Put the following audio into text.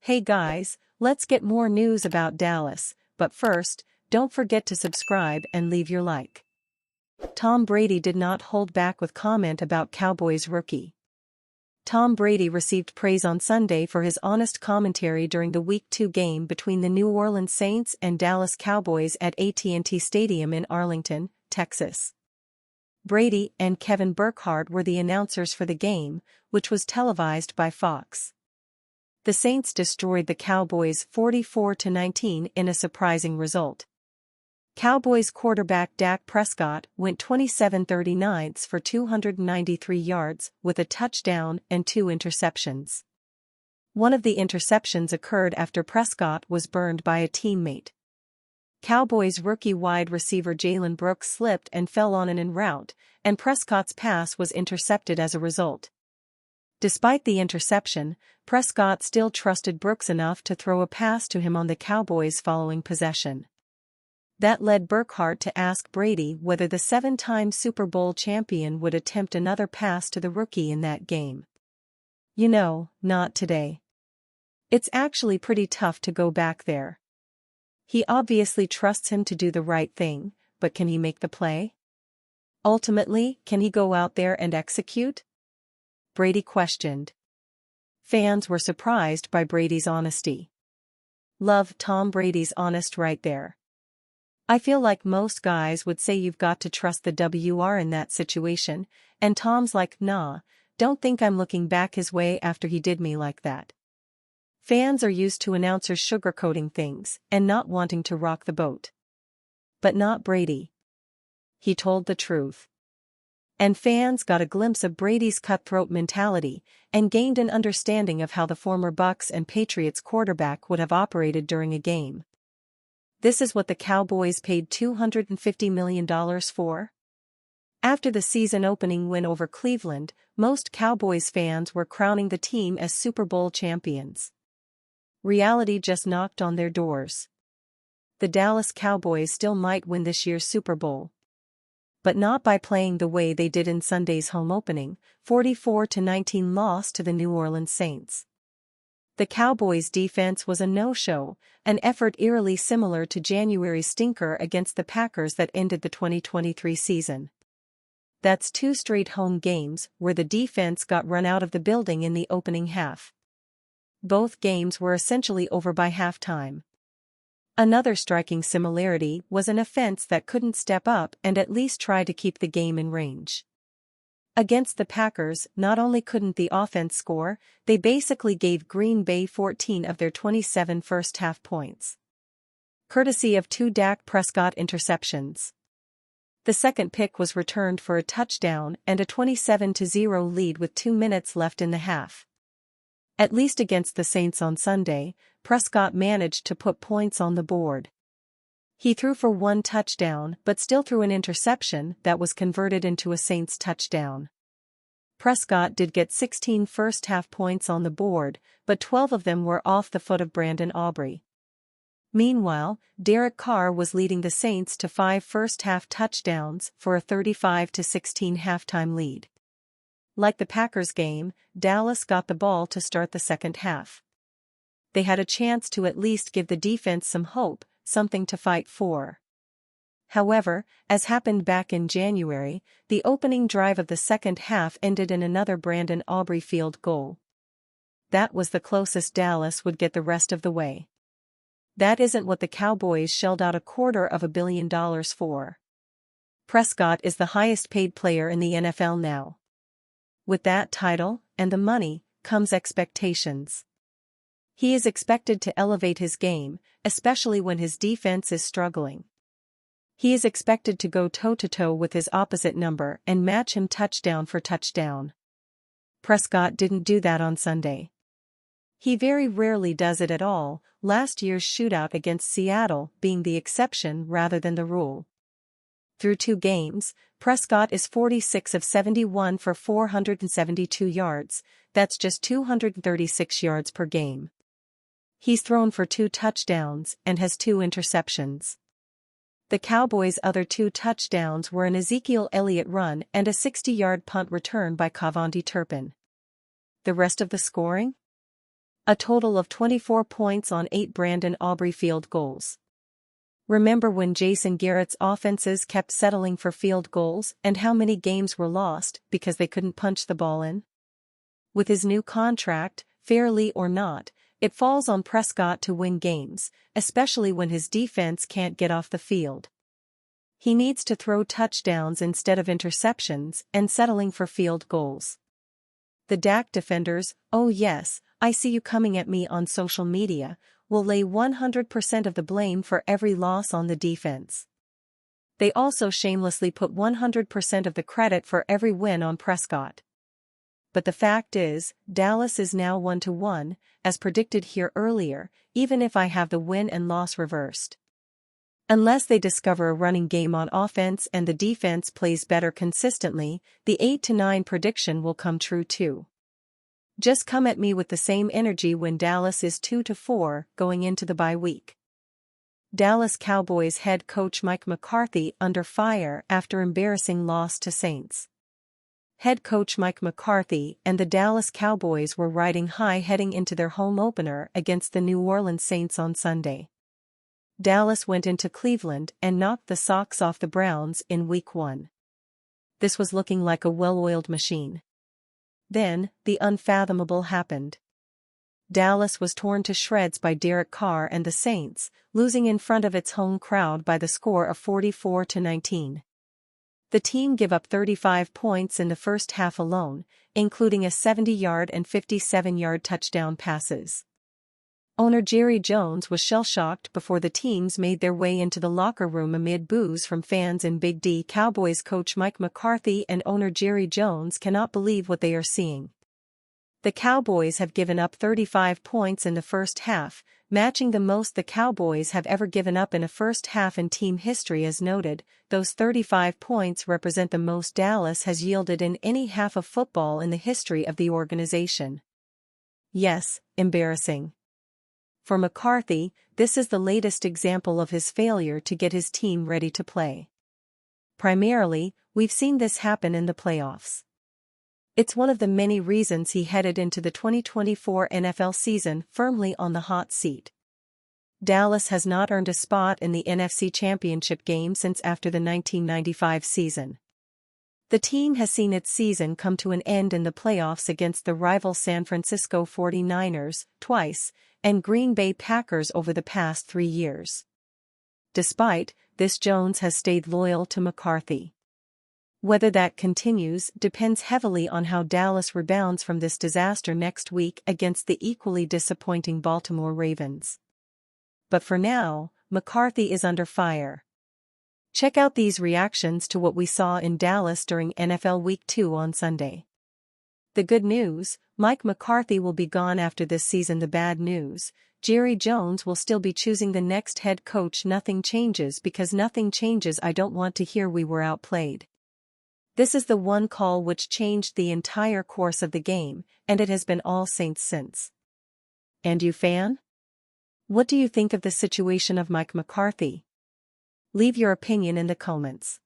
Hey guys, let's get more news about Dallas, but first, don't forget to subscribe and leave your like. Tom Brady did not hold back with comment about Cowboys rookie. Tom Brady received praise on Sunday for his honest commentary during the Week 2 game between the New Orleans Saints and Dallas Cowboys at AT&T Stadium in Arlington, Texas. Brady and Kevin Burkhardt were the announcers for the game, which was televised by Fox. The Saints destroyed the Cowboys 44-19 in a surprising result. Cowboys quarterback Dak Prescott went 27-39 for 293 yards with a touchdown and 2 interceptions. One of the interceptions occurred after Prescott was burned by a teammate. Cowboys rookie wide receiver Jalen Brooks slipped and fell on an en route, and Prescott's pass was intercepted as a result. Despite the interception, Prescott still trusted Brooks enough to throw a pass to him on the Cowboys' following possession. That led Burkhardt to ask Brady whether the 7-time Super Bowl champion would attempt another pass to the rookie in that game. "You know, not today. It's actually pretty tough to go back there. He obviously trusts him to do the right thing, but can he make the play? Ultimately, can he go out there and execute?" Brady questioned. Fans were surprised by Brady's honesty. Love Tom Brady's honest right there. "I feel like most guys would say you've got to trust the WR in that situation, and Tom's like, nah, don't think I'm looking back his way after he did me like that." Fans are used to announcers sugarcoating things and not wanting to rock the boat. But not Brady. He told the truth. And fans got a glimpse of Brady's cutthroat mentality and gained an understanding of how the former Bucs and Patriots quarterback would have operated during a game. This is what the Cowboys paid $250 million for? After the season-opening win over Cleveland, most Cowboys fans were crowning the team as Super Bowl champions. Reality just knocked on their doors. The Dallas Cowboys still might win this year's Super Bowl. But not by playing the way they did in Sunday's home opening, 44-19 loss to the New Orleans Saints. The Cowboys' defense was a no-show, an effort eerily similar to January's stinker against the Packers that ended the 2023 season. That's 2 straight home games where the defense got run out of the building in the opening half. Both games were essentially over by halftime. Another striking similarity was an offense that couldn't step up and at least try to keep the game in range. Against the Packers, not only couldn't the offense score, they basically gave Green Bay 14 of their 27 first-half points. Courtesy of 2 Dak Prescott interceptions. The second pick was returned for a touchdown and a 27-0 lead with 2 minutes left in the half. At least against the Saints on Sunday, Prescott managed to put points on the board. He threw for 1 touchdown but still threw an interception that was converted into a Saints touchdown. Prescott did get 16 first-half points on the board, but 12 of them were off the foot of Brandon Aubrey. Meanwhile, Derek Carr was leading the Saints to 5 first-half touchdowns for a 35-16 halftime lead. Like the Packers game, Dallas got the ball to start the second half. They had a chance to at least give the defense some hope, something to fight for. However, as happened back in January, the opening drive of the second half ended in another Brandon Aubrey field goal. That was the closest Dallas would get the rest of the way. That isn't what the Cowboys shelled out $250 million for. Prescott is the highest-paid player in the NFL now. With that title, and the money, comes expectations. He is expected to elevate his game, especially when his defense is struggling. He is expected to go toe-to-toe with his opposite number and match him touchdown for touchdown. Prescott didn't do that on Sunday. He very rarely does it at all, last year's shootout against Seattle being the exception rather than the rule. Through 2 games, Prescott is 46 of 71 for 472 yards, that's just 236 yards per game. He's thrown for 2 touchdowns and has 2 interceptions. The Cowboys' other 2 touchdowns were an Ezekiel Elliott run and a 60-yard punt return by Cavonte Turpin. The rest of the scoring? A total of 24 points on 8 Brandon Aubrey field goals. Remember when Jason Garrett's offenses kept settling for field goals and how many games were lost because they couldn't punch the ball in? With his new contract, fairly or not, it falls on Prescott to win games, especially when his defense can't get off the field. He needs to throw touchdowns instead of interceptions and settling for field goals. The Dak defenders, oh yes, I see you coming at me on social media, will lay 100% of the blame for every loss on the defense. They also shamelessly put 100% of the credit for every win on Prescott. But the fact is, Dallas is now 1-1, as predicted here earlier, even if I have the win and loss reversed. Unless they discover a running game on offense and the defense plays better consistently, the 8-9 prediction will come true too. Just come at me with the same energy when Dallas is 2-4 going into the bye week. Dallas Cowboys head coach Mike McCarthy under fire after embarrassing loss to Saints. Head coach Mike McCarthy and the Dallas Cowboys were riding high heading into their home opener against the New Orleans Saints on Sunday. Dallas went into Cleveland and knocked the socks off the Browns in Week 1. This was looking like a well-oiled machine. Then, the unfathomable happened. Dallas was torn to shreds by Derek Carr and the Saints, losing in front of its home crowd by the score of 44-19. The team gave up 35 points in the first half alone, including a 70-yard and 57-yard touchdown passes. Owner Jerry Jones was shell-shocked before the teams made their way into the locker room amid boos from fans in Big D. Cowboys coach Mike McCarthy and owner Jerry Jones cannot believe what they are seeing. The Cowboys have given up 35 points in the first half, matching the most the Cowboys have ever given up in a first half in team history. As noted, those 35 points represent the most Dallas has yielded in any half of football in the history of the organization. Yes, embarrassing. For McCarthy, this is the latest example of his failure to get his team ready to play. Primarily, we've seen this happen in the playoffs. It's one of the many reasons he headed into the 2024 NFL season firmly on the hot seat. Dallas has not earned a spot in the NFC Championship game since after the 1995 season. The team has seen its season come to an end in the playoffs against the rival San Francisco 49ers, twice, and Green Bay Packers over the past 3 years. Despite this, Jones has stayed loyal to McCarthy. Whether that continues depends heavily on how Dallas rebounds from this disaster next week against the equally disappointing Baltimore Ravens. But for now, McCarthy is under fire. Check out these reactions to what we saw in Dallas during NFL Week 2 on Sunday. The good news, Mike McCarthy will be gone after this season. The bad news, Jerry Jones will still be choosing the next head coach. Nothing changes because nothing changes. I don't want to hear we were outplayed. This is the one call which changed the entire course of the game, and it has been all Saints since. And you, fan? What do you think of the situation of Mike McCarthy? Leave your opinion in the comments.